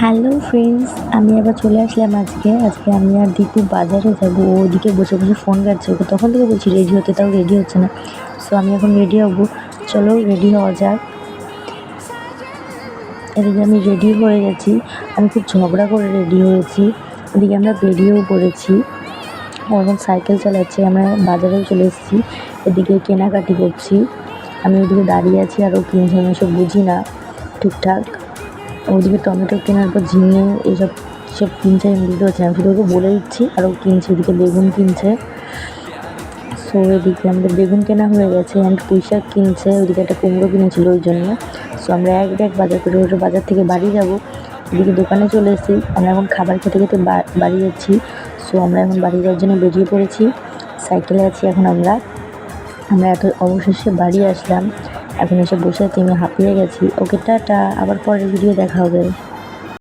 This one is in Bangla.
হ্যালো ফ্রেন্ডস, আমি আবার চলে আসলাম আজকে আমি আর দীপু বাজারে যাবো। ও ওদিকে বসে বসে ফোন ঘাঁটছে, ওকে তখন থেকে বলছি রেডি হতে, তাও রেডি হচ্ছে না। সো আমি এখন রেডি হবো, চলো রেডি হওয়া যাক। এদিকে আমি রেডি হয়ে গেছি, আমি খুব ঝগড়া করে রেডি হয়েছি। এদিকে আমরা বেরিয়েও পড়েছি। ও এখন সাইকেল চালাচ্ছে, আমরা বাজারেও চলে এসেছি। এদিকে কেনাকাটি করছি, আমি ওদিকে দাঁড়িয়ে আছি আর ও কিনছে। আমি এসব বুঝি না ঠিকঠাক। ওদিকে টমেটো কেনার পর ঝিঙে এইসব সব কিনছে, আমি বুঝতে পারছি না, আমি শুধু ওকে বলে দিচ্ছি আর ও কিনছে। এদিকে বেগুন কিনছে। সো এদিকে আমাদের বেগুন কেনা হয়ে গেছে অ্যান্ড পুঁই শাক কিনছে। ওইদিকে একটা কুমড়ো কিনেছিল ওই জন্য। সো আমরা এক ব্যাগ বাজার করে ওটা বাজার থেকে বাড়ি যাব। এদিকে দোকানে চলে এসেছি, আমরা এখন খাবার খেতে খেতে বাড়ি যাচ্ছি। সো আমরা এখন বাড়ি যাওয়ার জন্য বেরিয়ে পড়েছি, সাইকেলে আছি এখন আমরা। এত অবশেষে বাড়ি আসলাম, এখন এসে বসে আছি, আমি হাঁপিয়ে গেছি। ওকে টাটা, আবার পরের ভিডিও দেখা হবে।